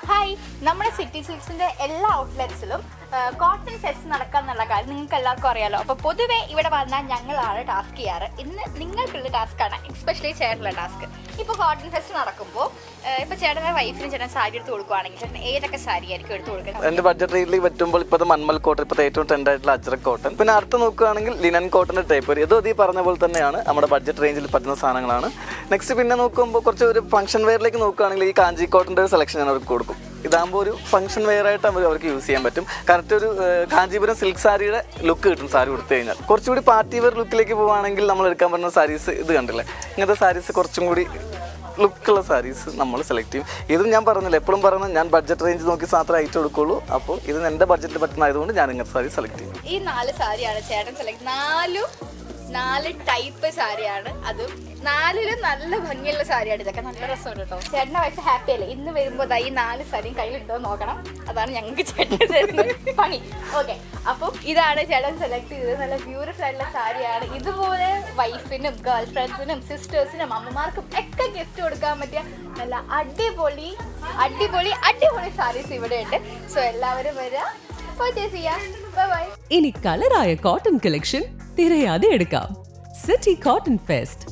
Hi, നമ്മുടെ city സിൽക്സിൻ്റെ എല്ലാ ഔട്ട്ലെറ്റ്സിലും cotton fest നടക്കാന്നുള്ള കാര്യം നിങ്ങൾക്ക് എല്ലാവർക്കും അറിയാലോ. അപ്പോൾ പൊതുവേ ഇവിടെ വന്നാൽ ഞങ്ങളാണ് ടാസ്ക് ചെയ്യാറ്. ഇന്ന് നിങ്ങൾക്കുള്ള ടാസ്ക്കാണ്, എസ്പെഷ്യലി ചേട്ടനുള്ള ടാസ്ക്. ഇപ്പോൾ കോട്ടൺ ഫെസ്റ്റ് നടക്കുമ്പോൾ ഇപ്പോൾ ചേട്ടൻ്റെ വൈഫിന് ചേട്ടൻ സാരി എടുത്ത് കൊടുക്കുകയാണെങ്കിൽ ചേട്ടൻ ഏതൊക്കെ സാരി ആയിരിക്കും എടുത്ത് കൊടുക്കുന്നത്? എൻ്റെ ബഡ്ജറ്റ് റേറ്റിൽ പറ്റുമ്പോൾ ഇപ്പോൾ മൺമൽ കോട്ടൺ, ഇപ്പോൾ ഏറ്റവും ട്രെൻഡ് ആയിട്ടുള്ള അജ്രക് കോട്ടൺ. പിന്നെ അടുത്ത് നോക്കുകയാണെങ്കിൽ ലിനൻ കോട്ടൻ്റെ ടൈപ്പ് വരും. ഇതും ഈ പറഞ്ഞ പോലെ തന്നെയാണ്, നമ്മുടെ ബഡ്ജറ്റ് റേഞ്ചിൽ പറ്റുന്ന സാധനങ്ങളാണ്. നെക്സ്റ്റ് പിന്നെ നോക്കുമ്പോൾ കുറച്ച് ഒരു ഫംഗ്ഷൻ വെയറിലേക്ക് നോക്കുകയാണെങ്കിൽ ഈ കാഞ്ചി കോട്ടൻ്റെ ഒരു സെലക്ഷൻ ഞാൻ അവർക്ക് കൊടുക്കും. ഇതാകുമ്പോൾ ഒരു ഫംഗ്ഷൻ വെയർ ആയിട്ട് അവർക്ക് യൂസ് ചെയ്യാൻ പറ്റും. കറക്റ്റ് ഒരു കാഞ്ചീപുരം സിൽക്ക് സാരിയുടെ ലുക്ക് കിട്ടും സാരി കൊടുത്തു കഴിഞ്ഞാൽ. കുറച്ചുകൂടി പാർട്ടി വെയർ ലുക്കിലേക്ക് പോവുകയാണെങ്കിൽ നമ്മൾ എടുക്കാൻ പറ്റുന്ന സാരീസ് ഇത് കണ്ടില്ലേ, ഇങ്ങനത്തെ സാരീസ് കുറച്ചും കൂടി ലുക്കുള്ള സാരീസ് നമ്മൾ സെലക്ട് ചെയ്യും. ഇതും ഞാൻ പറഞ്ഞില്ല, എപ്പോഴും പറയുന്നത് ഞാൻ ബഡ്ജറ്റ് റേഞ്ച് നോക്കി മാത്രമേ ഐറ്റം എടുക്കുള്ളൂ. അപ്പോൾ ഇത് എൻ്റെ ബഡ്ജറ്റിൽ പറ്റുന്നതായതുകൊണ്ട് ഞാൻ ഇങ്ങനത്തെ സാരി സെലക്ട് ചെയ്യും. ഈ 4 സാരിയാണ് ചേട്ടൻ സെലക്ട്, 4 ടൈപ്പ് സാരിയാണ്. അതും 4ലും നല്ല ഭംഗിയുള്ള സാരിയാണ്. ഇതൊക്കെ നല്ല രസമുണ്ട് കേട്ടോ. ചേട്ടൻ്റെ വയസ്സ് ഹാപ്പി അല്ലേ? ഇന്ന് വരുമ്പോൾ ഈ 4 സാരിയും കയ്യിലുണ്ടോ നോക്കണം. അതാണ് ഞങ്ങൾക്ക് ചേട്ടൻ തരുന്നത് പണി. ഓക്കെ, അപ്പം ഇതാണ് ചേട്ടൻ സെലക്ട് ചെയ്തത്. നല്ല ബ്യൂട്ടിഫുൾ ആയിട്ടുള്ള സാരിയാണ്. ഇതുപോലെ വൈഫിനും ഗേൾ ഫ്രണ്ട്സിനും സിസ്റ്റേഴ്സിനും അമ്മമാർക്കും ഒക്കെ ഗിഫ്റ്റ് കൊടുക്കാൻ പറ്റിയ നല്ല അടിപൊളി സാരീസ് ഇവിടെ ഉണ്ട്. സോ എല്ലാവരും വരിക, പർച്ചേസ് ചെയ്യാം. ബൈ. ഇനി കളറായ കോട്ടൺ കളക്ഷൻ തിരയാതെ എടുക്കാം. City cotton fest